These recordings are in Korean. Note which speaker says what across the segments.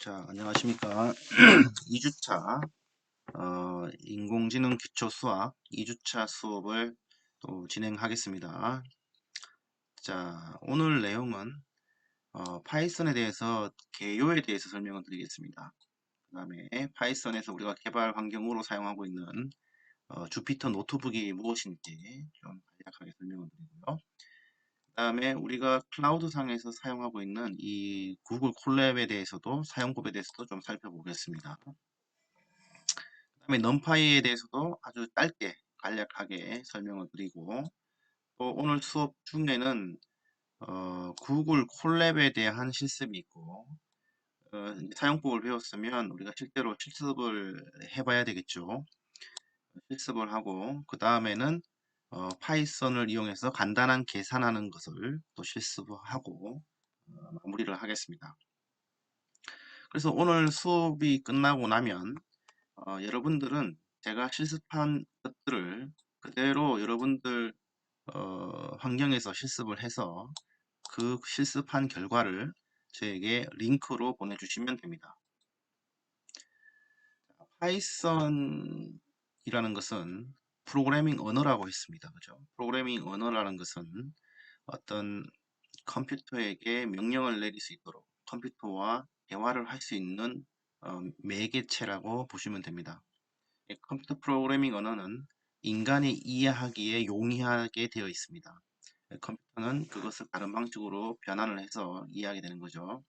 Speaker 1: 자, 안녕하십니까. 2주차 인공지능 기초 수학 2주차 수업을 또 진행하겠습니다. 자, 오늘 내용은 파이썬에 대해서 개요에 대해서 설명을 드리겠습니다. 그 다음에 파이썬에서 우리가 개발 환경으로 사용하고 있는 주피터 노트북이 무엇인지 좀 간략하게 설명을 드리고요. 그 다음에 우리가 클라우드 상에서 사용하고 있는 이 구글 콜랩에 대해서도 사용법에 대해서도 좀 살펴보겠습니다. 그다음에 넘파이에 대해서도 아주 짧게 간략하게 설명을 드리고 또 오늘 수업 중에는 구글 콜랩에 대한 실습이 있고 이제 사용법을 배웠으면 우리가 실제로 실습을 해봐야 되겠죠. 실습을 하고 그 다음에는 파이썬을 이용해서 간단한 계산하는 것을 또 실습하고 마무리를 하겠습니다. 그래서 오늘 수업이 끝나고 나면 여러분들은 제가 실습한 것들을 그대로 여러분들 환경에서 실습을 해서 그 실습한 결과를 저에게 링크로 보내주시면 됩니다. 파이썬이라는 것은 프로그래밍 언어라고 했습니다. 그죠? 프로그래밍 언어라는 것은 어떤 컴퓨터에게 명령을 내릴 수 있도록 컴퓨터와 대화를 할 수 있는 매개체라고 보시면 됩니다. 컴퓨터 프로그래밍 언어는 인간이 이해하기에 용이하게 되어 있습니다. 컴퓨터는 그것을 다른 방식으로 변환을 해서 이해하게 되는 거죠.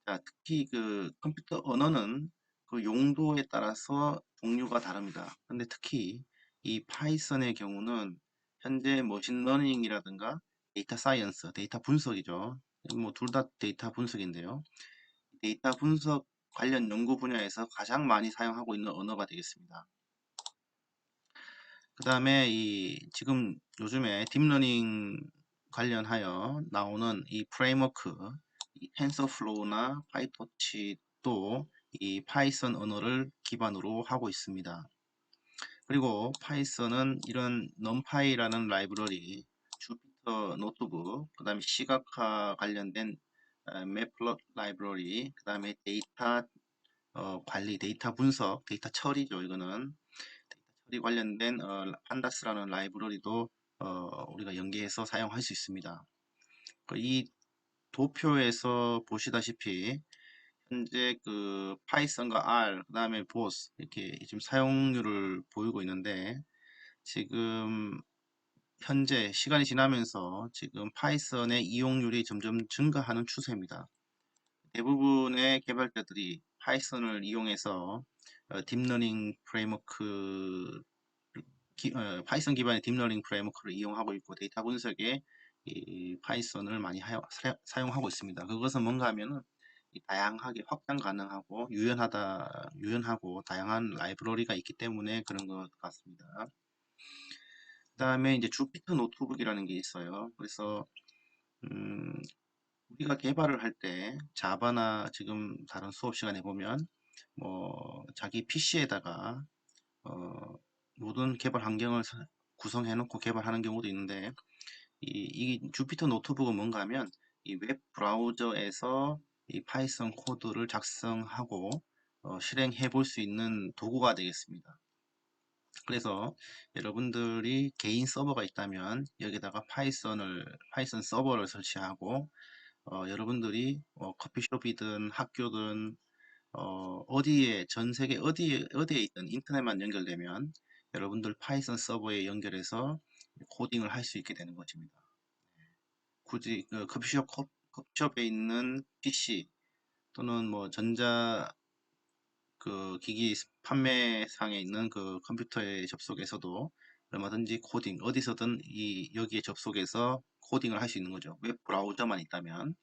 Speaker 1: 자, 특히 그 컴퓨터 언어는 그 용도에 따라서 종류가 다릅니다. 근데 특히 이 파이썬의 경우는 현재 머신러닝이라든가 데이터 사이언스, 데이터 분석이죠. 뭐 둘 다 데이터 분석인데요. 데이터 분석 관련 연구 분야에서 가장 많이 사용하고 있는 언어가 되겠습니다. 그 다음에 이 지금 요즘에 딥러닝 관련하여 나오는 이 프레임워크, 이 텐서플로우나 파이토치도 이 파이썬 언어를 기반으로 하고 있습니다. 그리고 파이썬은 이런 넘파이라는 라이브러리, 주피터 노트북, 그 다음에 시각화 관련된 맵플롯 라이브러리, 그 다음에 데이터 관리, 데이터 분석, 데이터 처리죠. 이거는 처리 관련된 판다스라는 라이브러리도 우리가 연계해서 사용할 수 있습니다. 이 도표에서 보시다시피 현재 그 파이썬과 R, 그 다음에 보스 이렇게 지금 사용률을 보이고 있는데 지금 현재 시간이 지나면서 지금 파이썬의 이용률이 점점 증가하는 추세입니다. 대부분의 개발자들이 파이썬을 이용해서 딥러닝 프레임워크 파이썬 기반의 딥러닝 프레임워크를 이용하고 있고 데이터 분석에 이 파이썬을 많이 사용하고 있습니다. 그것은 뭔가 하면은 다양하게 확장 가능하고 유연하고 다양한 라이브러리가 있기 때문에 그런 것 같습니다. 그 다음에 이제 주피터 노트북이라는 게 있어요. 그래서 음, 우리가 개발을 할 때 자바나 지금 다른 수업 시간에 보면 뭐 자기 PC에다가 모든 개발 환경을 구성해 놓고 개발하는 경우도 있는데 이 주피터 노트북은 뭔가 하면 이 웹 브라우저에서 이 파이썬 코드를 작성하고 실행해 볼 수 있는 도구가 되겠습니다. 그래서 여러분들이 개인 서버가 있다면 여기다가 파이썬 서버를 설치하고 여러분들이 커피숍이든 학교든 어디에 전 세계 어디에 있든 인터넷만 연결되면 여러분들 파이썬 서버에 연결해서 코딩을 할 수 있게 되는 것입니다. 굳이 커피숍에 있는 PC 또는 뭐 전자 그 기기 판매상에 있는 그 컴퓨터에 접속해서도 얼마든지 코딩 어디서든 여기에 접속해서 코딩을 할 수 있는 거죠. 웹 브라우저만 있다면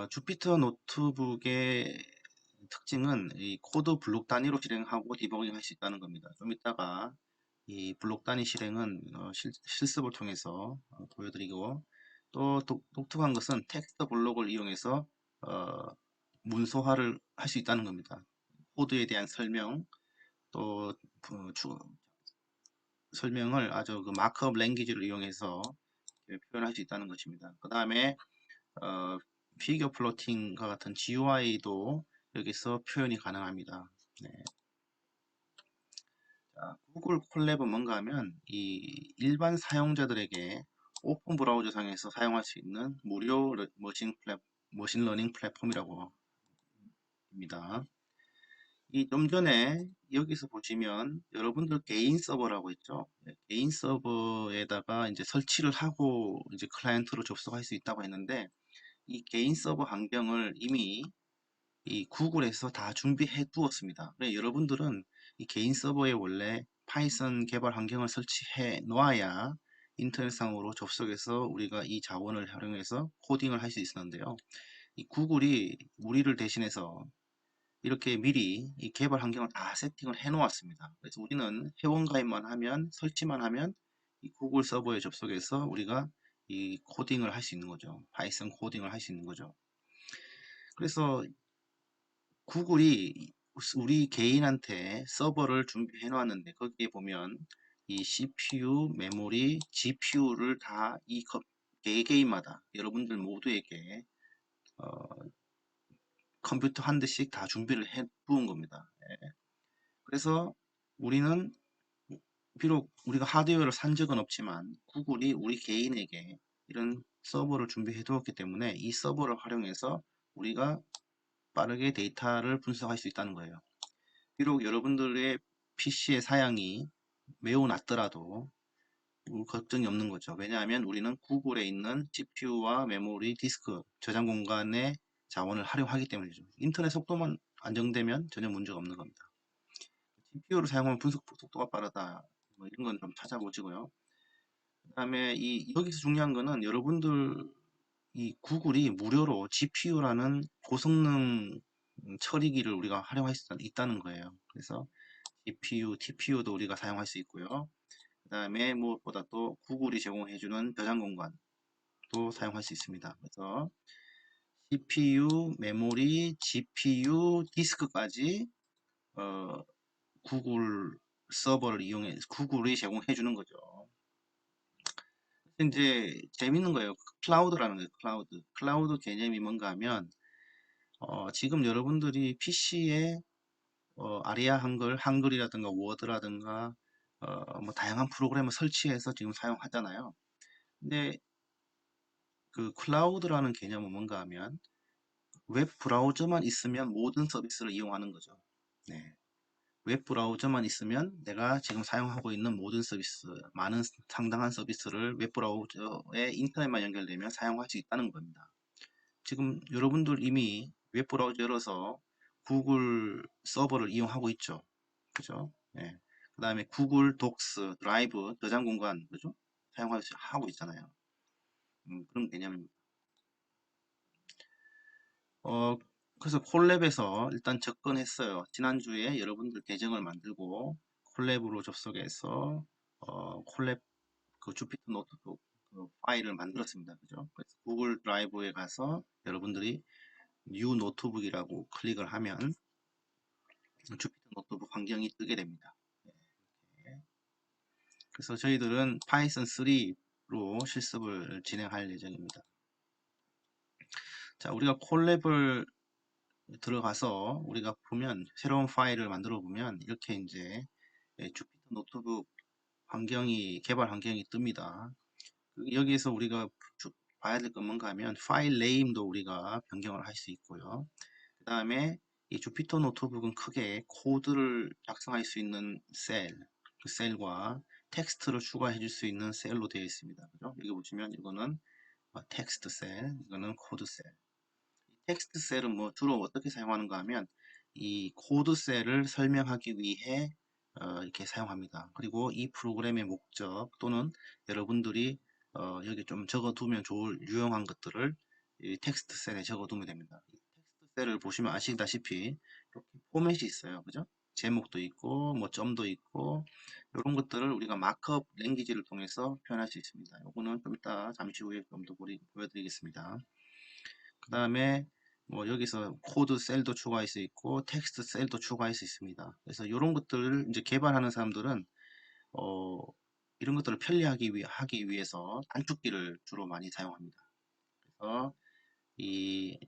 Speaker 1: 주피터 노트북의 특징은 이 코드 블록 단위로 실행하고 디버깅 할 수 있다는 겁니다. 좀 이따가 이 블록 단위 실행은 실습을 통해서 보여드리고 또 독특한 것은 텍스트 블록을 이용해서 문서화를 할 수 있다는 겁니다. 코드에 대한 설명 또 설명을 아주 그 마크업 랭귀지를 이용해서 표현할 수 있다는 것입니다. 그 다음에 피겨 플로팅과 같은 GUI도 여기서 표현이 가능합니다. 네. 자, 구글 콜랩은 뭔가 하면 이 일반 사용자들에게 오픈 브라우저 상에서 사용할 수 있는 무료 머신러닝 플랫폼이라고 합니다. 이 좀 전에 여기서 보시면 여러분들 개인 서버라고 있죠. 네, 개인 서버에다가 이제 설치를 하고 이제 클라이언트로 접속할 수 있다고 했는데 이 개인 서버 환경을 이미 이 구글에서 다 준비해 두었습니다. 그래서 여러분들은 이 개인 서버에 원래 파이썬 개발 환경을 설치해 놓아야 인터넷상으로 접속해서 우리가 이 자원을 활용해서 코딩을 할 수 있었는데요. 이 구글이 우리를 대신해서 이렇게 미리 이 개발 환경을 다 세팅을 해 놓았습니다. 그래서 우리는 회원 가입만 하면 설치만 하면 이 구글 서버에 접속해서 우리가 이 코딩을 할 수 있는 거죠. 파이썬 코딩을 할 수 있는 거죠. 그래서 구글이 우리 개인한테 서버를 준비해 놨는데 거기에 보면 이 CPU, 메모리, GPU를 다 이 개개인마다 여러분들 모두에게 어, 컴퓨터 한 대씩 다 준비를 해 두은 겁니다. 예. 그래서 우리는 비록 우리가 하드웨어를 산 적은 없지만 구글이 우리 개인에게 이런 서버를 준비해 두었기 때문에 이 서버를 활용해서 우리가 빠르게 데이터를 분석할 수 있다는 거예요. 비록 여러분들의 PC의 사양이 매우 낮더라도 걱정이 없는 거죠. 왜냐하면 우리는 구글에 있는 GPU와 메모리, 디스크, 저장 공간의 자원을 활용하기 때문이죠. 인터넷 속도만 안정되면 전혀 문제가 없는 겁니다. GPU를 사용하면 분석 속도가 빠르다. 뭐 이런 건 좀 찾아보시고요. 그 다음에 여기서 중요한 거는 여러분들 이 구글이 무료로 GPU라는 고성능 처리기를 우리가 활용할 수 있다는 거예요. 그래서 GPU, TPU도 우리가 사용할 수 있고요. 그 다음에 무엇보다 또 구글이 제공해주는 저장 공간도 사용할 수 있습니다. 그래서 CPU, 메모리, GPU, 디스크까지 구글 서버를 이용해 구글이 제공해주는 거죠. 이제 재밌는 거예요. 클라우드라는 거예요. 클라우드 개념이 뭔가 하면 지금 여러분들이 PC에 아리아 한글이라든가 워드라든가 뭐 다양한 프로그램을 설치해서 지금 사용하잖아요. 근데 그 클라우드라는 개념은 뭔가 하면 웹 브라우저만 있으면 모든 서비스를 이용하는 거죠. 네. 웹 브라우저만 있으면 내가 지금 사용하고 있는 모든 서비스, 많은 상당한 서비스를 웹 브라우저에 인터넷만 연결되면 사용할 수 있다는 겁니다. 지금 여러분들 이미 웹 브라우저 열어서 구글 서버를 이용하고 있죠. 그죠? 예. 그 다음에 구글 독스, 드라이브, 저장 공간, 그죠? 하고 있잖아요. 그런 개념입니다. 어, 그래서 콜랩에서 일단 접근했어요. 지난주에 여러분들 계정을 만들고 콜랩으로 접속해서 콜랩 그 주피터 노트북 그 파일을 만들었습니다. 그죠? 그래서 구글 드라이브에 가서 여러분들이 뉴 노트북이라고 클릭을 하면 주피터 노트북 환경이 뜨게 됩니다. 네. 그래서 저희들은 파이썬 3로 실습을 진행할 예정입니다. 자, 우리가 콜랩을 들어가서 우리가 보면 새로운 파일을 만들어 보면 이렇게 이제 주피터 노트북 개발 환경이 뜹니다. 여기에서 우리가 봐야 될 건 뭔가 하면 파일 네임도 우리가 변경을 할 수 있고요. 그 다음에 이 주피터 노트북은 크게 코드를 작성할 수 있는 그 셀과 텍스트를 추가해 줄 수 있는 셀로 되어 있습니다. 그죠? 여기 보시면 이거는 텍스트 셀, 이거는 코드 셀. 텍스트 셀은 뭐 주로 어떻게 사용하는가 하면 이 코드 셀을 설명하기 위해 이렇게 사용합니다. 그리고 이 프로그램의 목적 또는 여러분들이 여기 좀 적어두면 좋을 유용한 것들을 이 텍스트 셀에 적어두면 됩니다. 이 텍스트 셀을 보시면 아시다시피 이렇게 포맷이 있어요. 그죠? 제목도 있고 뭐 점도 있고 이런 것들을 우리가 마크업 랭귀지를 통해서 표현할 수 있습니다. 이거는 좀 이따 잠시 후에 좀 더 보여드리겠습니다. 그 다음에 뭐 여기서 코드 셀도 추가할 수 있고 텍스트 셀도 추가할 수 있습니다. 그래서 이런 것들을 이제 개발하는 사람들은 어, 이런 것들을 편리하게 하기 위해서 단축키를 주로 많이 사용합니다. 그래서 이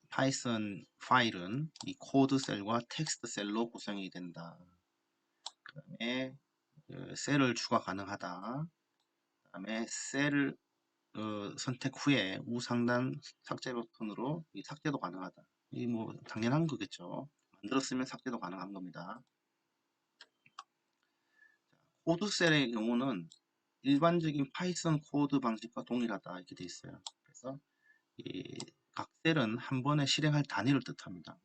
Speaker 1: 파이썬 파일은 이 코드 셀과 텍스트 셀로 구성이 된다. 그 다음에 그 셀을 추가 가능하다. 그 다음에 셀을 선택 후에 우상단 삭제 버튼으로 이 삭제도 가능하다. 이 뭐 당연한 거겠죠. 만들었으면 삭제도 가능한 겁니다. 코드 셀의 경우는 일반적인 파이썬 코드 방식과 동일하다 이렇게 되어 있어요. 그래서 이 각 셀은 한 번에 실행할 단위를 뜻합니다.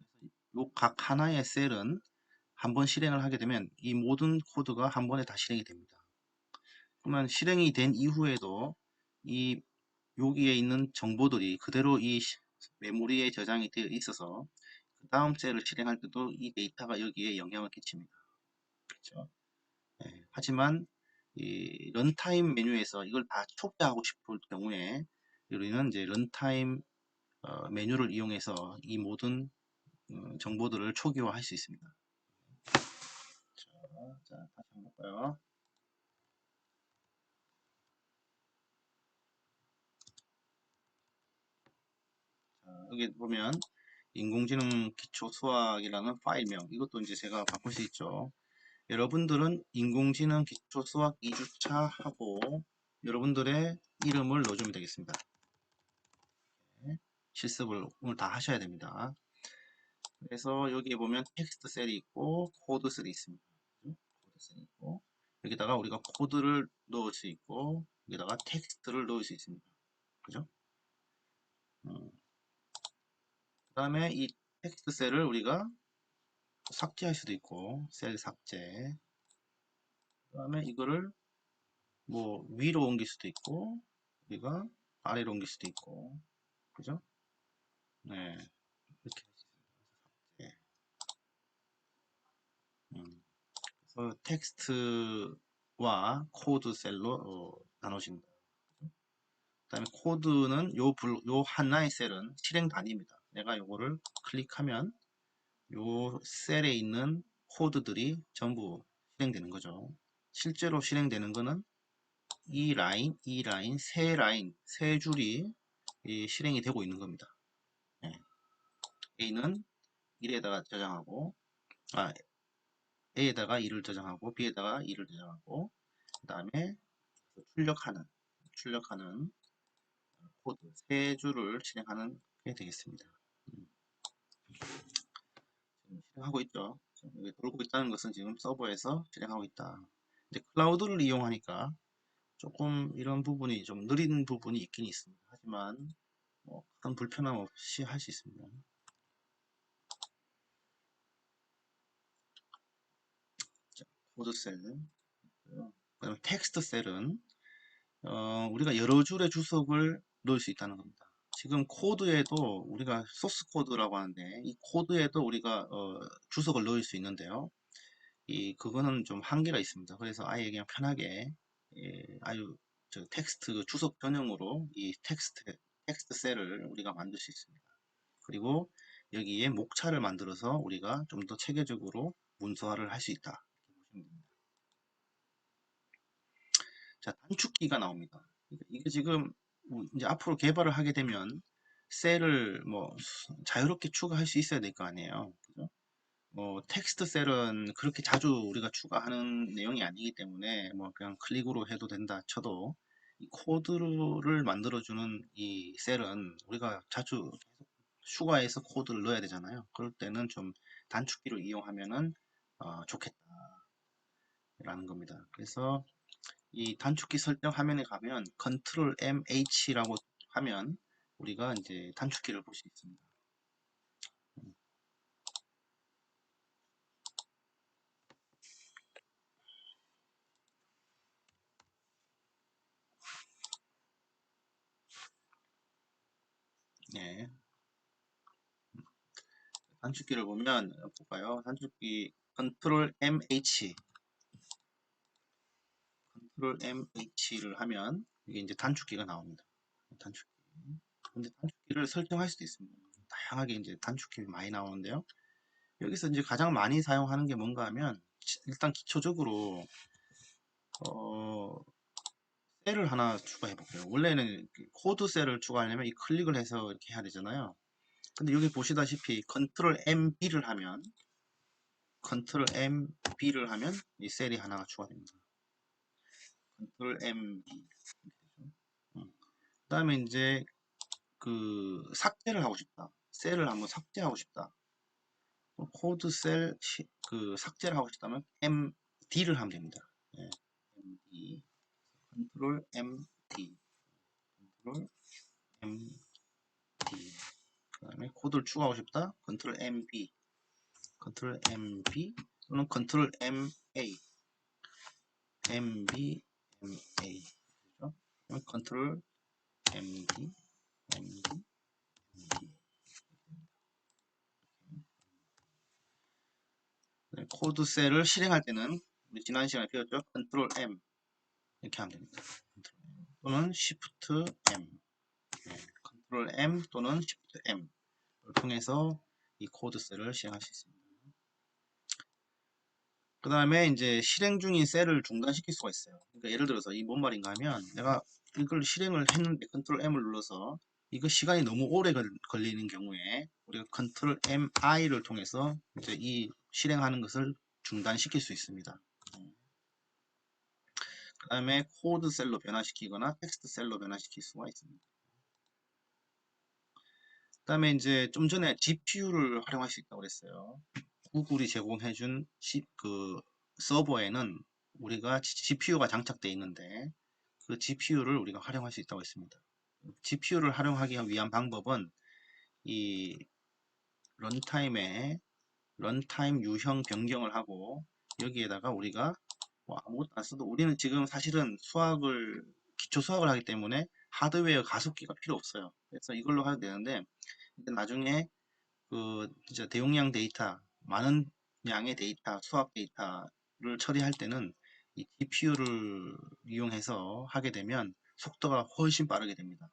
Speaker 1: 요 각 하나의 셀은 한 번 실행을 하게 되면 이 모든 코드가 한 번에 다 실행이 됩니다. 그러면 실행이 된 이후에도 이 여기에 있는 정보들이 그대로 이 메모리에 저장이 되어 있어서 그 다음 셀을 실행할 때도 이 데이터가 여기에 영향을 끼칩니다. 그렇죠? 네. 하지만 이 런타임 메뉴에서 이걸 다 초기화하고 싶을 경우에 우리는 이제 런타임 메뉴를 이용해서 이 모든 정보들을 초기화할 수 있습니다. 자, 다시 한번 볼까요? 자, 여기 보면 인공지능 기초 수학이라는 파일명 이것도 이제 제가 바꿀 수 있죠. 여러분들은 인공지능 기초 수학 2주차 하고 여러분들의 이름을 넣어주면 되겠습니다. 네, 실습을 오늘 다 하셔야 됩니다. 그래서 여기에 보면 텍스트 셀이 있고 코드 셀이 있습니다. 코드 셀이 있고 여기다가 우리가 코드를 넣을 수 있고 여기다가 텍스트를 넣을 수 있습니다. 그죠? 그 다음에 이 텍스트 셀을 우리가 삭제할 수도 있고 셀 삭제 그 다음에 이거를 뭐 위로 옮길 수도 있고 우리가 아래로 옮길 수도 있고 그죠? 네 이렇게 네. 그래서 텍스트와 코드 셀로 나누신다. 그 다음에 코드는 요 하나의 셀은 실행 단위입니다. 내가 요거를 클릭하면 요 셀에 있는 코드들이 전부 실행되는 거죠. 실제로 실행되는 거는 이 라인, 세 줄이 실행이 되고 있는 겁니다. 네. A는 1에다가 저장하고, A에다가 2를 저장하고, B에다가 2를 저장하고, 그 다음에 출력하는 코드 세 줄을 실행하는 게 되겠습니다. 지금 실행하고 있죠. 여기 돌고 있다는 것은 지금 서버에서 실행하고 있다. 이제 클라우드를 이용하니까 조금 이런 부분이 좀 느린 부분이 있긴 있습니다. 하지만 큰 불편함 없이 할 수 있습니다. 자, 코드 셀, 그다음에 텍스트 셀은 우리가 여러 줄의 주석을 넣을 수 있다는 겁니다. 지금 코드에도 우리가 소스 코드라고 하는데 이 코드에도 우리가 주석을 넣을 수 있는데요. 그거는 좀 한계가 있습니다. 그래서 아예 그냥 편하게 아주 텍스트 주석 전용으로 이 텍스트 셀을 우리가 만들 수 있습니다. 그리고 여기에 목차를 만들어서 우리가 좀 더 체계적으로 문서화를 할 수 있다. 자, 단축키가 나옵니다. 이게 지금 이제 앞으로 개발을 하게 되면 셀을 뭐 자유롭게 추가할 수 있어야 될 거 아니에요. 그죠? 텍스트 셀은 그렇게 자주 우리가 추가하는 내용이 아니기 때문에 뭐 그냥 클릭으로 해도 된다 쳐도 이 코드를 만들어주는 이 셀은 우리가 자주 추가해서 코드를 넣어야 되잖아요. 그럴 때는 좀 단축키를 이용하면은 좋겠다라는 겁니다. 그래서 이 단축키 설정 화면에 가면 Ctrl M H라고 하면 우리가 이제 단축키를 볼 수 있습니다. 네. 단축키를 보면 볼까요? 단축키 Ctrl M H Ctrl M H를 하면 이게 이제 단축키가 나옵니다. 단축키. 근데 단축키를 설정할 수도 있습니다. 다양하게 이제 단축키 많이 나오는데요. 여기서 이제 가장 많이 사용하는 게 뭔가 하면 일단 기초적으로 셀을 하나 추가해 볼게요. 원래는 코드 셀을 추가하려면 이 클릭을 해서 이렇게 해야 되잖아요. 근데 여기 보시다시피 컨트롤 MB를 하면 이 셀이 하나가 추가됩니다. 컨트롤 MB. 그 다음에 이제 그 삭제를 하고 싶다. 셀을 한번 삭제하고 싶다. 코드 셀 그 삭제를 하고 싶다면 MD를 하면 됩니다. 예, MD. 컨트롤 MD. 컨트롤 MD. 그 다음에 코드를 추가하고 싶다. 컨트롤 MB. 컨트롤 MB 또는 컨트롤 MA. MB, MA. 그죠? 컨트롤 MD, MD, MD. 코드 셀을 실행할 때는 우리 지난 시간에 배웠죠? 컨트롤 M 이렇게 하면 됩니다. 또는 Shift M, 컨트롤 M 또는 Shift M을 통해서 이 코드 셀을 실행할 수 있습니다. 그 다음에 이제 실행 중인 셀을 중단시킬 수가 있어요. 그러니까 예를 들어서 이 뭔 말인가 하면 내가 이걸 실행을 했는데 컨트롤 M을 눌러서 이거 시간이 너무 오래 걸리는 경우에 우리가 컨트롤 MI를 통해서 이제 이 실행하는 것을 중단시킬 수 있습니다. 그 다음에 코드 셀로 변화시키거나 텍스트 셀로 변화시킬 수가 있습니다. 그 다음에 이제 좀 전에 GPU를 활용할 수 있다고 그랬어요. 구글이 제공해준 그 서버에는 우리가 GPU가 장착되어 있는데 그 GPU를 우리가 활용할 수 있다고 했습니다. GPU를 활용하기 위한 방법은 이 런타임 유형 변경을 하고 여기에다가 우리가 뭐 아무것도 안 써도 우리는 지금 사실은 기초 수학을 하기 때문에 하드웨어 가속기가 필요 없어요. 그래서 이걸로 해도 되는데 나중에 그 진짜 대용량 데이터, 많은 양의 데이터, 수학 데이터를 처리할 때는 이 GPU를 이용해서 하게 되면 속도가 훨씬 빠르게 됩니다.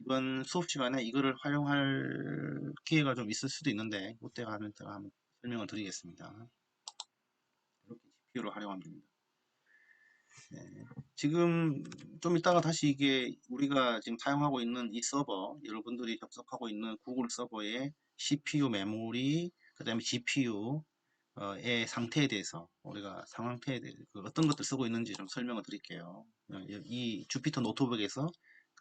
Speaker 1: 이번 수업 시간에 이거를 활용할 기회가 좀 있을 수도 있는데 그때가 하면 제가 한번 설명을 드리겠습니다. 이렇게 GPU를 활용하면 됩니다. 네. 지금 좀 이따가 다시 이게 우리가 지금 사용하고 있는 이 서버, 여러분들이 접속하고 있는 구글 서버의 CPU 메모리, 그 다음에 GPU의 상태에 대해서 우리가 상태에 대해서 어떤 것들 쓰고 있는지 좀 설명을 드릴게요. 이 주피터 노트북에서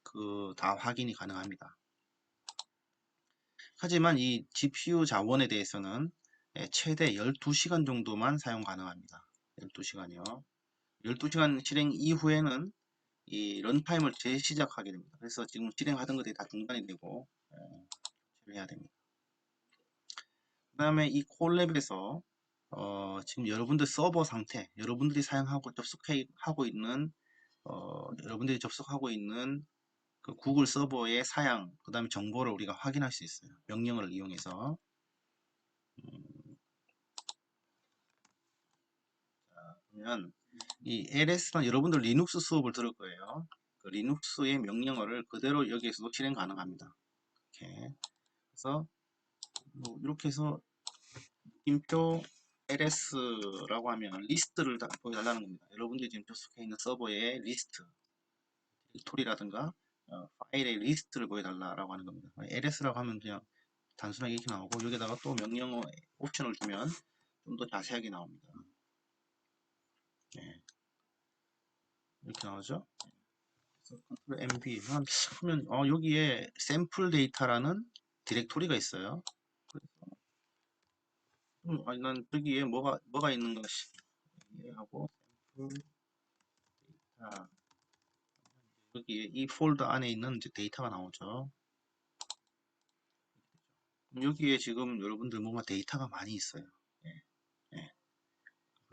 Speaker 1: 그 다 확인이 가능합니다. 하지만 이 GPU 자원에 대해서는 최대 12시간 정도만 사용 가능합니다. 12시간이요. 12시간 실행 이후에는 이 런타임을 재시작하게 됩니다. 그래서 지금 실행하던 것들이 다 중단이 되고 해야 됩니다. 그 다음에 이 콜랩에서 지금 여러분들 서버 상태, 여러분들이 사용하고 접속하고 있는 여러분들이 접속하고 있는 그 구글 서버의 사양, 그 다음에 정보를 우리가 확인할 수 있어요. 명령어를 이용해서. 그러면 이 LS는 여러분들 리눅스 수업을 들을 거예요. 그 리눅스의 명령어를 그대로 여기에서도 실행 가능합니다. 이렇게. 그래서 뭐 이렇게 해서 인표 LS라고 하면 리스트를 보여달라는 겁니다. 여러분들이 지금 접속해 있는 서버의 리스트, 디렉토리라든가 파일의 리스트를 보여달라고 하는 겁니다. LS라고 하면 그냥 단순하게 이렇게 나오고 여기다가 또 명령어 옵션을 주면 좀 더 자세하게 나옵니다. 네. 이렇게 나오죠. 컨트롤 MB 하면 여기에 샘플 데이터라는 디렉토리가 있어요. 아니 난 저기에 뭐가 있는가 하고 샘플 데이터 여기에 이 폴더 안에 있는 이제 데이터가 나오죠. 여기에 지금 여러분들 뭔가 데이터가 많이 있어요. 예, 예.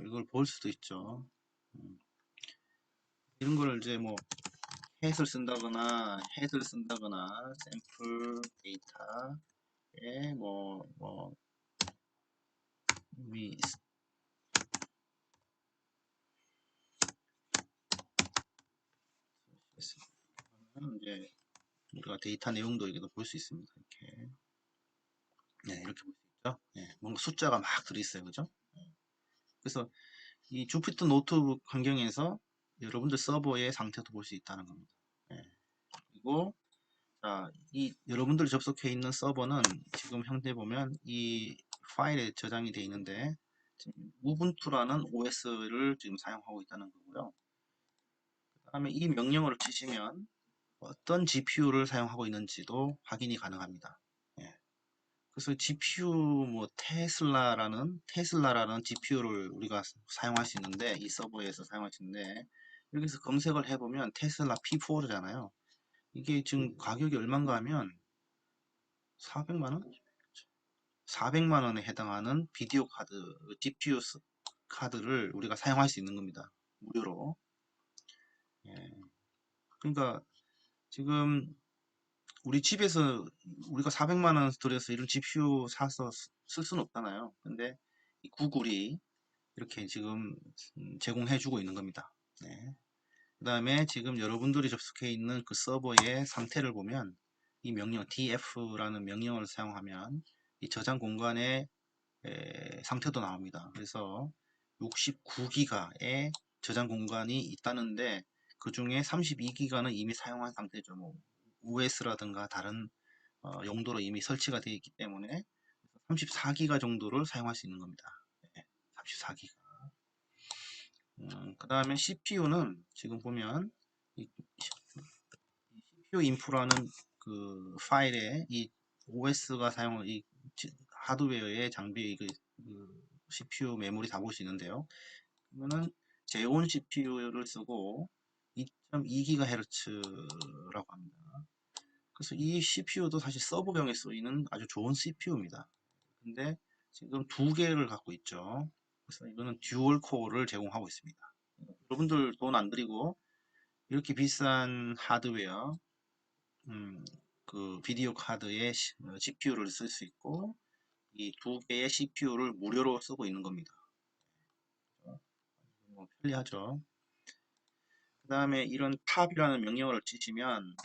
Speaker 1: 이걸 볼 수도 있죠. 이런 거를 이제 뭐 햇을 쓴다거나 헤드를 쓴다거나 샘플 데이터에 미 이제 우리가 데이터 내용도 이렇게 볼 수 있습니다. 이렇게 네, 이렇게 볼 수 있죠. 네, 뭔가 숫자가 막 들어있어요, 그죠? 그래서 이 주피터 노트북 환경에서 여러분들 서버의 상태도 볼 수 있다는 겁니다. 예. 그리고 자, 이 여러분들이 접속해 있는 서버는 지금 현재 보면 이 파일에 저장이 되어 있는데 우분투라는 OS를 지금 사용하고 있다는 거고요. 그 다음에 이 명령어를 치시면 어떤 GPU를 사용하고 있는지도 확인이 가능합니다. 예. 그래서 GPU 뭐 테슬라라는 GPU를 우리가 사용할 수 있는데 이 서버에서 사용할 수 있는데 여기서 검색을 해보면 테슬라 P4잖아요. 이게 지금 가격이 얼마인가 하면 400만 원? 400만 원에 해당하는 비디오 카드, GPU 카드를 우리가 사용할 수 있는 겁니다. 무료로. 예. 그러니까 지금 우리 집에서 우리가 400만 원 들여서 이런 GPU 사서 쓸 수는 없잖아요. 근데 이 구글이 이렇게 지금 제공해주고 있는 겁니다. 네. 그 다음에 지금 여러분들이 접속해 있는 그 서버의 상태를 보면 이 명령 df라는 명령을 사용하면 이 저장 공간의 상태도 나옵니다. 그래서 69기가의 저장 공간이 있다는데 그 중에 32기가는 이미 사용한 상태죠. 뭐 OS라든가 다른 용도로 이미 설치가 되어 있기 때문에 34기가 정도를 사용할 수 있는 겁니다. 34기가. 그 다음에 CPU는 지금 보면 이 CPU 인프라는 그 파일에 이 OS가 사용한 이 하드웨어의 장비 그 CPU 메모리 다 볼 수 있는데요. 그러면은 제온 CPU를 쓰고 2.2GHz라고 합니다. 그래서 이 CPU도 사실 서버용에 쓰이는 아주 좋은 CPU입니다. 근데 지금 두 개를 갖고 있죠. 그래서 이거는 듀얼 코어를 제공하고 있습니다. 여러분들 돈 안 들이고 이렇게 비싼 하드웨어, 그 비디오 카드에 GPU를 쓸 수 있고 이 두 개의 CPU를 무료로 쓰고 있는 겁니다. 편리하죠. 그 다음에 이런 탑이라는 명령어를 치시면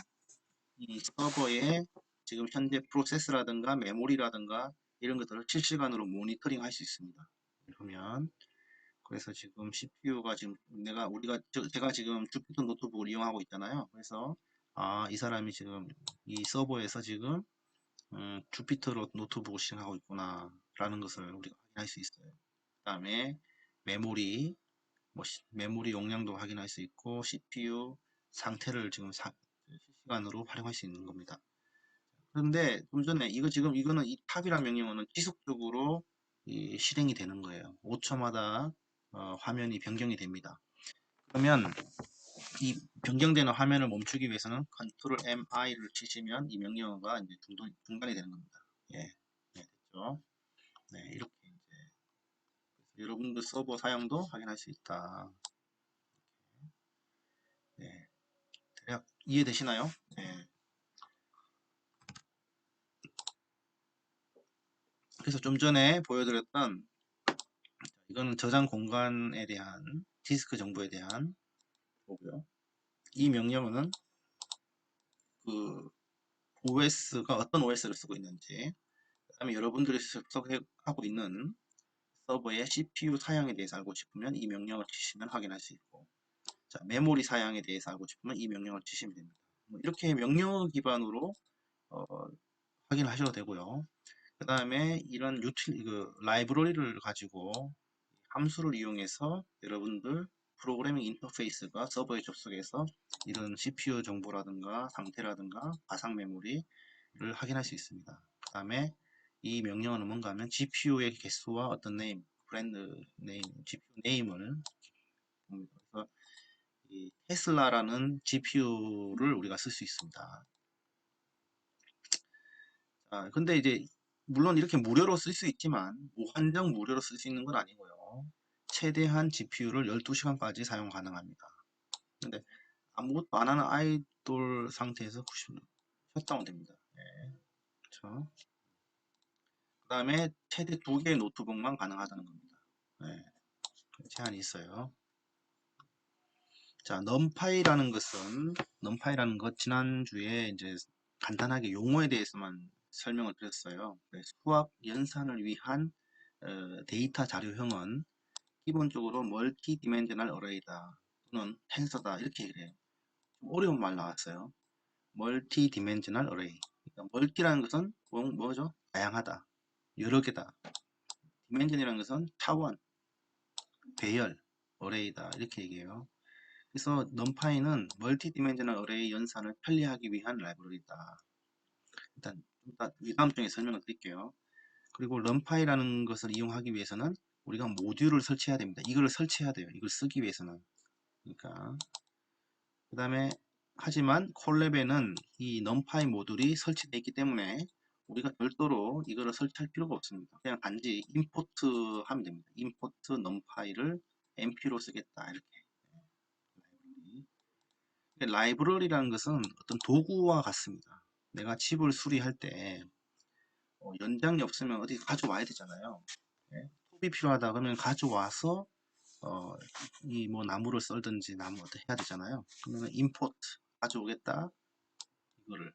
Speaker 1: 이 서버에 지금 현재 프로세스라든가 메모리라든가 이런 것들을 실시간으로 모니터링 할 수 있습니다. 그러면 그래서 지금 CPU가 지금 제가 지금 주피터 노트북을 이용하고 있잖아요. 그래서 이 사람이 지금 이 서버에서 지금 주피터 노트북을 시행하고 있구나 라는 것을 우리가 확인할 수 있어요. 그 다음에 메모리 메모리 용량도 확인할 수 있고 CPU 상태를 지금 실시간으로 활용할 수 있는 겁니다. 그런데 좀 전에 이거는 이 탑이란 명령어는 지속적으로 실행이 되는 거예요. 5초마다 화면이 변경이 됩니다. 그러면 이 변경되는 화면을 멈추기 위해서는 컨트롤 MI를 치시면 이 명령어가 이제 중단이 되는 겁니다. 예, 네, 됐죠. 네, 이렇게 이제 여러분들 서버 사용도 확인할 수 있다. 네, 대략 이해되시나요? 네. 그래서 좀 전에 보여드렸던 이거는 저장 공간에 대한 디스크 정보에 대한 거고요. 이 명령어는 그 OS가 어떤 OS를 쓰고 있는지, 그 다음에 여러분들이 접속하고 있는 서버의 CPU 사양에 대해서 알고 싶으면 이 명령을 치시면 확인할 수 있고, 자, 메모리 사양에 대해서 알고 싶으면 이 명령을 치시면 됩니다. 이렇게 명령어 기반으로 확인하셔도 되고요. 그 다음에 이런 라이브러리를 가지고 함수를 이용해서 여러분들 프로그래밍 인터페이스가 서버에 접속해서 이런 CPU 정보라든가 상태라든가 가상 메모리를 확인할 수 있습니다. 그 다음에 이 명령어는 뭔가 하면 GPU의 개수와 어떤 브랜드 네임, GPU 네임을 봅니다. 그래서 이 테슬라라는 GPU를 우리가 쓸 수 있습니다. 근데 이제 물론 이렇게 무료로 쓸 수 있지만 무한정 무료로 쓸 수 있는 건 아니고요. 최대한 GPU를 12시간까지 사용 가능합니다. 근데 아무것도 안 하는 아이돌 상태에서 셧다운 됩니다. 네, 그렇죠. 그 다음에 최대 2개의 노트북만 가능하다는 겁니다. 네, 제한이 있어요. 자, 넘파이라는 것 지난주에 이제 간단하게 용어에 대해서만 설명을 드렸어요. 수학 연산을 위한 데이터 자료형은 기본적으로 멀티 디멘셔널 어레이다. 또는 텐서다 이렇게 얘기를 해요. 좀 어려운 말 나왔어요. 멀티 디멘셔널 어레이. 그러니까 멀티라는 것은 뭐죠? 다양하다, 여러 개다. 디멘전이라는 것은 차원, 배열, 어레이다 이렇게 얘기해요. 그래서 numPy는 멀티 디멘셔널 어레이 연산을 편리하기 위한 라이브러리다. 일단 다음 중에 설명을 드릴게요. 그리고 numpy라는 것을 이용하기 위해서는 우리가 모듈을 설치해야 됩니다. 이걸 설치해야 돼요. 이걸 쓰기 위해서는. 그러니까 그 다음에 하지만 콜랩에는 이 numpy 모듈이 설치되어 있기 때문에 우리가 별도로 이거를 설치할 필요가 없습니다. 그냥 단지 임포트 하면 됩니다. 임포트 numpy를 np로 쓰겠다 이렇게. 라이브러리라는 것은 어떤 도구와 같습니다. 내가 집을 수리할 때 연장이 없으면 어디 가져와야 되잖아요. 예? 톱이 필요하다 그러면 가져와서 이 뭐 나무를 썰든지 나무 어떻게 해야 되잖아요. 그러면 임포트 가져오겠다 이거를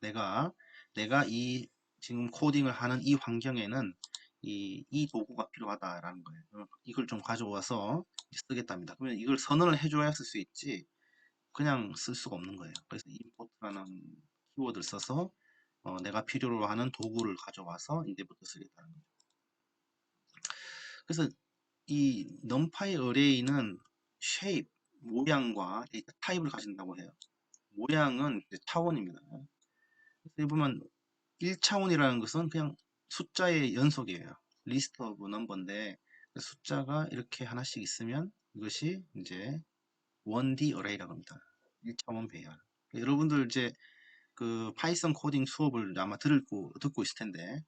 Speaker 1: 내가 이 지금 코딩을 하는 이 환경에는 이 도구가 필요하다라는 거예요. 이걸 좀 가져와서 쓰겠답니다. 그러면 이걸 선언을 해줘야 쓸 수 있지 그냥 쓸 수가 없는 거예요. 그래서 import라는 키워드를 써서 내가 필요로 하는 도구를 가져와서 이제부터 쓰겠다는 거죠. 그래서 이 numpy array는 shape, 모양과 데이터 타입을 가진다고 해요. 모양은 차원입니다. 그래서 보면 1차원이라는 것은 그냥 숫자의 연속이에요. list of number인데 숫자가 이렇게 하나씩 있으면 이것이 이제 1D array라고 합니다. 1차원 배열. 여러분들 이제 그 파이썬 코딩 수업을 아마 듣고 있을 텐데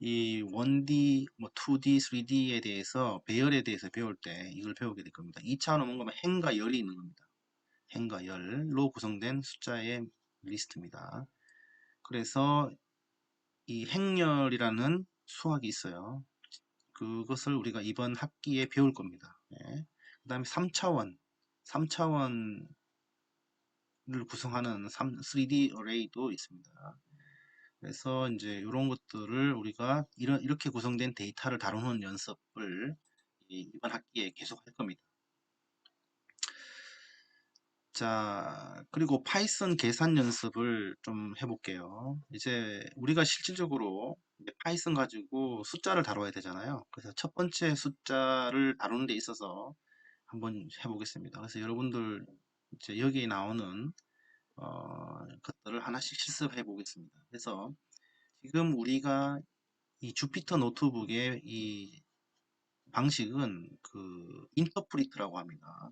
Speaker 1: 이 1D, 뭐 2D, 3D에 대해서 배열에 대해서 배울 때 이걸 배우게 될 겁니다. 2차원은 뭔가 행과 열이 있는 겁니다. 행과 열로 구성된 숫자의 리스트입니다. 그래서 이 행열이라는 수학이 있어요. 그것을 우리가 이번 학기에 배울 겁니다. 네. 그 다음에 3차원을 구성하는 3D 어레이도 있습니다. 그래서 이제 이런 것들을 우리가 이렇게 구성된 데이터를 다루는 연습을 이번 학기에 계속 할 겁니다. 자, 그리고 파이썬 계산 연습을 좀 해볼게요. 이제 우리가 실질적으로 이제 파이썬 가지고 숫자를 다뤄야 되잖아요. 그래서 첫 번째 숫자를 다루는 데 있어서 한번 해보겠습니다. 그래서 여러분들 이제 여기 나오는 것들을 하나씩 실습해 보겠습니다. 그래서 지금 우리가 이 주피터 노트북의 이 방식은 그 인터프리트라고 합니다.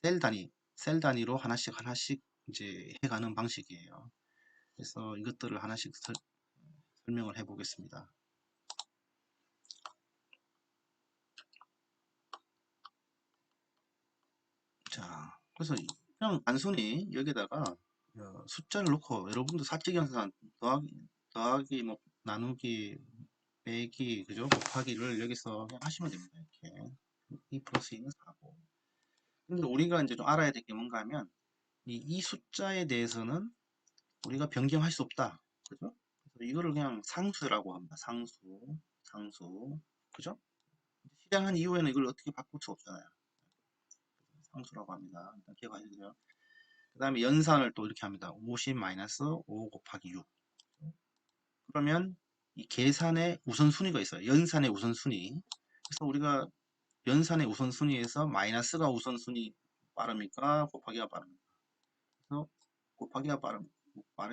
Speaker 1: 그러니까 셀 단위로 하나씩 이제 해가는 방식이에요. 그래서 이것들을 하나씩 설명을 해 보겠습니다. 자, 그래서 그냥 단순히 여기다가 숫자를 넣고 여러분도 사칙연산 더하기 뭐 나누기 빼기 그죠 곱하기를 여기서 그냥 하시면 됩니다. 이렇게 2 플러스 2는 4고 근데 우리가 이제 좀 알아야 될 게 뭔가 하면 이 숫자에 대해서는 우리가 변경할 수 없다. 그죠? 그래서 이거를 그냥 상수라고 합니다. 상수. 그죠? 실행한 이후에는 이걸 어떻게 바꿀 수 없잖아요. 상수라고 합니다. 일단 기억하시고요. 그 다음에 연산을 또 이렇게 합니다. 50 마이너스 5 곱하기 6. 그러면 이 계산의 우선순위가 있어요. 연산의 우선순위. 그래서 우리가 연산의 우선순위에서 마이너스가 우선순위 빠릅니까? 곱하기가 빠릅니까? 그래서 곱하기가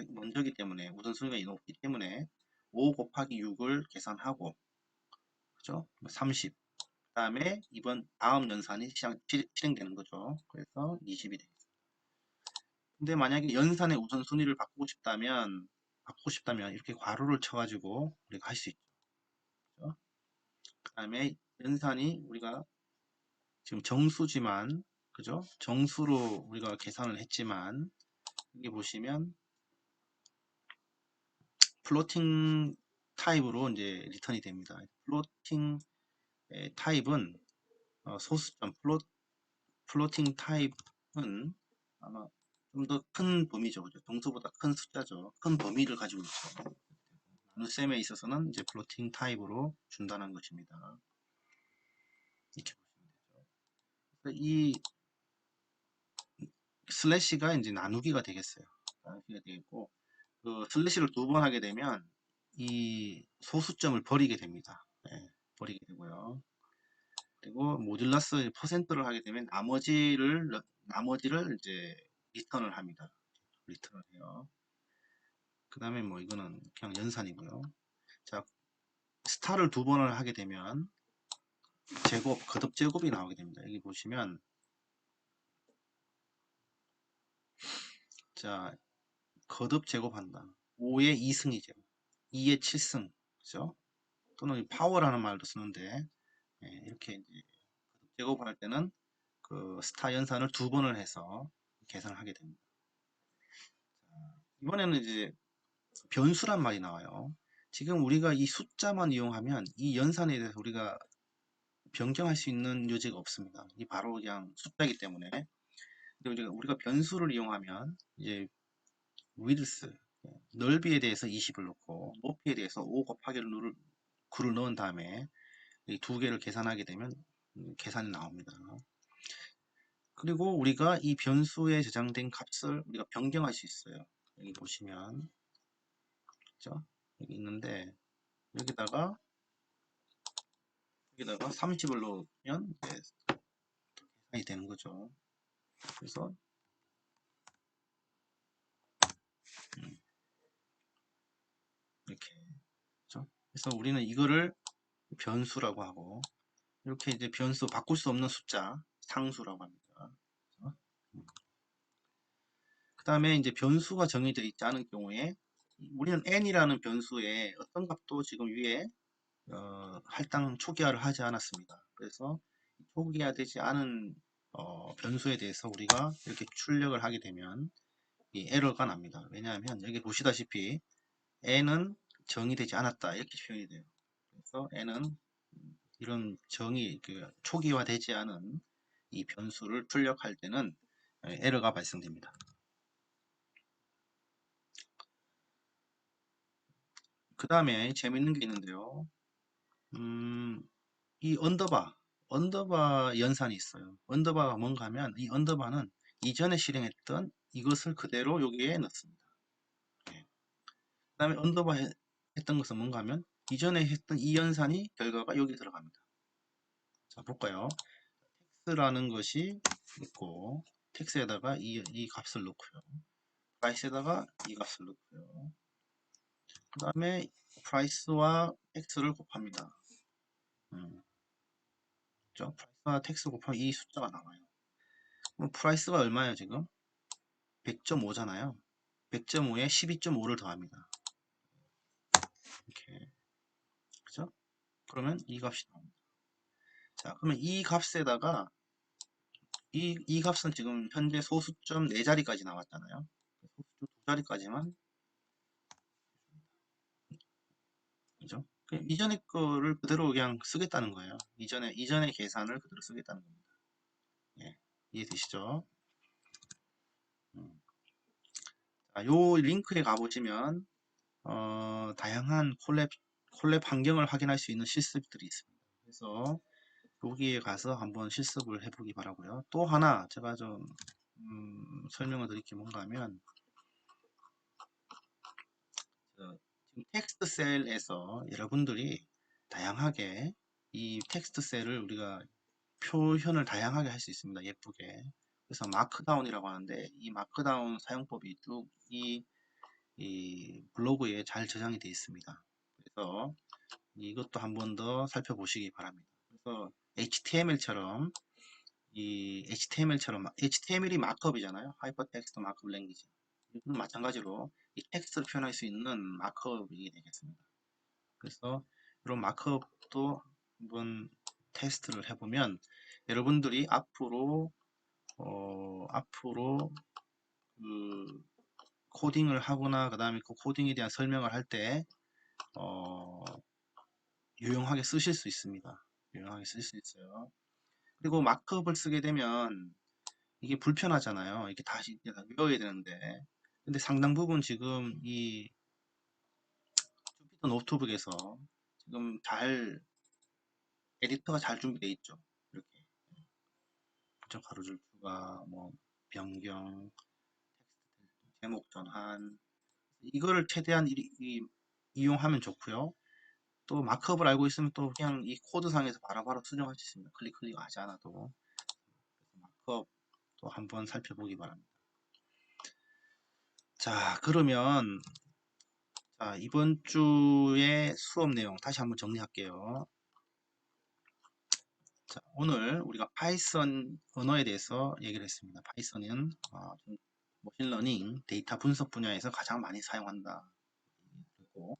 Speaker 1: 먼저기 때문에 우선순위가 높기 때문에 5 곱하기 6을 계산하고 그죠? 30. 그 다음에 다음 연산이 실행되는 거죠. 그래서 20이 되겠습니다. 근데 만약에 연산의 우선순위를 바꾸고 싶다면 이렇게 괄호를 쳐가지고 우리가 할 수 있죠. 그죠? 그 다음에 연산이 우리가 지금 정수지만 그죠? 정수로 우리가 계산을 했지만 여기 보시면 플로팅 타입으로 이제 리턴이 됩니다. 플로팅 타입은 소수점 플로팅 타입은 아마 좀 더 큰 범위죠. 그죠? 동수보다 큰 숫자죠. 큰 범위를 가지고 있죠. 나눗셈에 있어서는 이제 플로팅 타입으로 준다는 것입니다. 이렇게 보시면 되죠. 그래서 이 슬래시가 이제 나누기가 되겠어요. 나누기가 되겠고, 그 슬래시를 두 번 하게 되면 이 소수점을 버리게 됩니다. 예, 버리게 되고요. 그리고 모듈러스 퍼센트를 하게 되면 나머지를 이제 리턴을 합니다. 리턴을 해요. 그 다음에 뭐 이거는 그냥 연산이고요. 자, 스타를 두 번을 하게 되면 제곱, 거듭 제곱이 나오게 됩니다. 여기 보시면, 자, 거듭 제곱한다. 5의 2승이죠. 2의 7승. 그죠? 또는 파워라는 말도 쓰는데, 예, 이렇게 이제 거듭 제곱할 때는 그 스타 연산을 두 번을 해서 계산을 하게 됩니다. 이번에는 이제 변수란 말이 나와요. 지금 우리가 이 숫자만 이용하면 이 연산에 대해서 우리가 변경할 수 있는 여지가 없습니다. 이 바로 그냥 숫자이기 때문에. 근데 우리가 변수를 이용하면 이제 width, 넓이에 대해서 20을 넣고 높이에 대해서 5 곱하기 9를 넣은 다음에 이 두 개를 계산하게 되면 계산이 나옵니다. 그리고 우리가 이 변수에 저장된 값을 우리가 변경할 수 있어요. 여기 보시면, 그죠? 여기 있는데 여기다가 30을 넣으면 이제 계산이 되는 거죠. 그래서 이렇게, 그죠? 그래서 우리는 이거를 변수라고 하고, 이렇게 이제 변수 바꿀 수 없는 숫자 상수라고 합니다. 그 다음에 이제 변수가 정해져 있지 않은 경우에 우리는 n이라는 변수에 어떤 값도 지금 위에 할당 초기화를 하지 않았습니다. 그래서 초기화되지 않은 변수에 대해서 우리가 이렇게 출력을 하게 되면 이 에러가 납니다. 왜냐하면 여기 보시다시피 n은 정의되지 않았다 이렇게 표현이 돼요. 그래서 n은 이런 초기화되지 않은 이 변수를 출력할 때는 에러가 발생됩니다. 그 다음에 재밌는 게 있는데요. 이 언더바 연산이 있어요. 언더바가 뭔가 하면 이 언더바는 이전에 실행했던 이것을 그대로 여기에 넣습니다. 네. 그 다음에 언더바 했던 것은 뭔가 하면 이전에 했던 이 연산이 결과가 여기 들어갑니다. 자, 볼까요? 텍스라는 것이 있고 텍스에다가 이 값을 넣고요. 프라이스에다가 이 값을 넣고요. 그 다음에 프라이스와 x를 곱합니다. 그죠? 프라이스와 텍스 곱하면 이 숫자가 나와요. 그럼 프라이스가 얼마예요 지금? 100.5잖아요. 100.5에 12.5를 더합니다. 이렇게, 그죠? 그러면 이 값이 나옵니다. 자, 그러면 이 값에다가 이 값은 지금 현재 소수점 4자리까지 나왔잖아요. 소수점 2자리까지만, 그죠? 그냥 이전의 거를 그대로 그냥 쓰겠다는 거예요. 이전의 계산을 그대로 쓰겠다는 겁니다. 예, 이해되시죠? 자, 요 링크에 가보시면 다양한 콜랩 환경을 확인할 수 있는 실습들이 있습니다. 그래서 여기에 가서 한번 실습을 해보기 바라고요. 또 하나 제가 좀 설명을 드릴 게 뭔가 하면 지금 텍스트 셀에서 여러분들이 다양하게 이 텍스트 셀을 우리가 표현을 다양하게 할 수 있습니다. 예쁘게. 그래서 마크다운이라고 하는데 이 마크다운 사용법이 쭉 이 블로그에 잘 저장이 되어 있습니다. 그래서 이것도 한번 더 살펴보시기 바랍니다. 그래서 HTML이 마크업이잖아요. 하이퍼텍스트 마크업 랭귀지. 이건 마찬가지로 이 텍스트를 표현할 수 있는 마크업이 되겠습니다. 그래서 이런 마크업도 한번 테스트를 해보면 여러분들이 앞으로 그 코딩을 하거나 그 다음에 그 코딩에 대한 설명을 할 때 유용하게 쓰실 수 있습니다. 유용하게 쓸 수 있어요. 그리고 마크업을 쓰게 되면 이게 불편하잖아요. 이게 다시 외워야 되는데. 근데 상당 부분 지금 이 주피터 노트북에서 지금 에디터가 잘 준비되어 있죠. 이렇게. 그죠? 가로줄수가 뭐 변경, 제목 전환, 이거를 최대한 이용하면 좋고요. 또 마크업을 알고 있으면 또 그냥 이 코드상에서 바로바로 수정할 수 있습니다. 클릭 하지 않아도. 마크업 또 한번 살펴보기 바랍니다. 자, 그러면 자, 이번 주의 수업 내용 다시 한번 정리할게요. 자, 오늘 우리가 파이썬 언어에 대해서 얘기를 했습니다. 파이썬은 머신러닝 데이터 분석 분야에서 가장 많이 사용한다. 그리고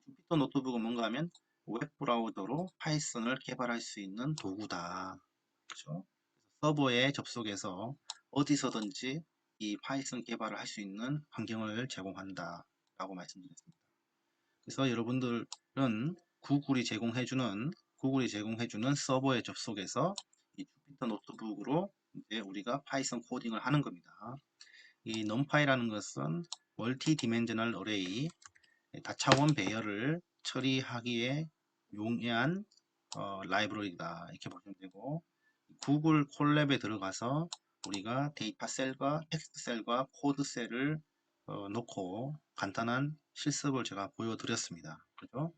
Speaker 1: 주피터 노트북은 뭔가 하면 웹 브라우저로 파이썬을 개발할 수 있는 도구다. 그렇죠? 서버에 접속해서 어디서든지 이 파이썬 개발을 할 수 있는 환경을 제공한다 라고 말씀드렸습니다. 그래서 여러분들은 구글이 제공해주는 서버에 접속해서 이 주피터 노트북으로 이제 우리가 파이썬 코딩을 하는 겁니다. 이 numpy라는 것은 멀티 디멘셔널 어레이 다차원 배열을 처리하기에 용이한 라이브러리다 이렇게 보시면 되고, 구글 콜랩에 들어가서 우리가 데이터 셀과 텍스트 셀과 코드 셀을 놓고 간단한 실습을 제가 보여드렸습니다. 그죠?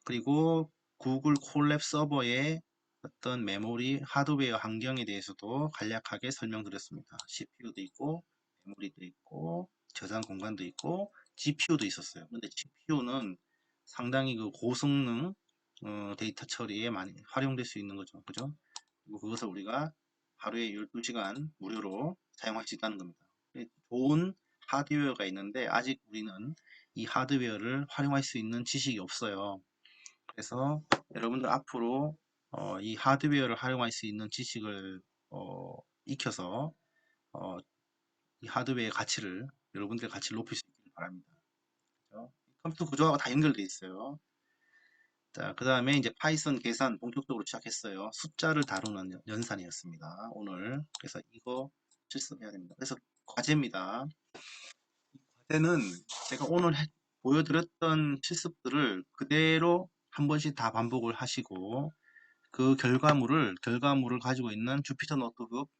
Speaker 1: 그리고 구글 콜랩 서버의 어떤 메모리, 하드웨어 환경에 대해서도 간략하게 설명드렸습니다. CPU도 있고, 메모리도 있고, 저장 공간도 있고, GPU도 있었어요. 근데 GPU는 상당히 그 고성능 데이터 처리에 많이 활용될 수 있는 거죠. 그죠? 그리고 그것을 우리가 하루에 12시간 무료로 사용할 수 있다는 겁니다. 좋은 하드웨어가 있는데 아직 우리는 이 하드웨어를 활용할 수 있는 지식이 없어요. 그래서 여러분들 앞으로 이 하드웨어를 활용할 수 있는 지식을 익혀서 이 하드웨어의 가치를 여러분들의 가치를 높일 수 있길 바랍니다. 그렇죠? 컴퓨터 구조하고 다 연결되어 있어요. 자, 그 다음에 이제 파이썬 계산 본격적으로 시작했어요. 숫자를 다루는 연산이었습니다. 오늘. 그래서 이거 실습해야 됩니다. 그래서 과제입니다. 과제는 제가 오늘 보여드렸던 실습들을 그대로 한 번씩 다 반복을 하시고 그 결과물을 가지고 있는 주피터 노트북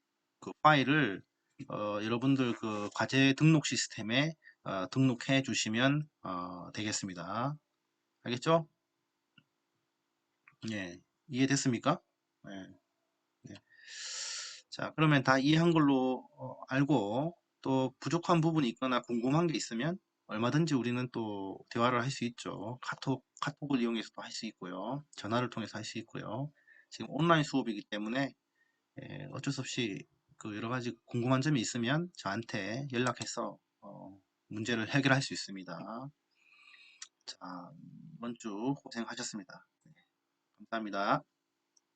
Speaker 1: 그 파일을 여러분들 그 과제 등록 시스템에 등록해 주시면 되겠습니다. 알겠죠? 예, 이해됐습니까? 예, 네. 자, 그러면 다 이해한 걸로 알고 또 부족한 부분이 있거나 궁금한 게 있으면 얼마든지 우리는 또 대화를 할 수 있죠. 카톡을 이용해서도 할 수 있고요. 전화를 통해서 할 수 있고요. 지금 온라인 수업이기 때문에 어쩔 수 없이 그 여러 가지 궁금한 점이 있으면 저한테 연락해서 문제를 해결할 수 있습니다. 자, 이번 주 고생하셨습니다. 네, 감사합니다.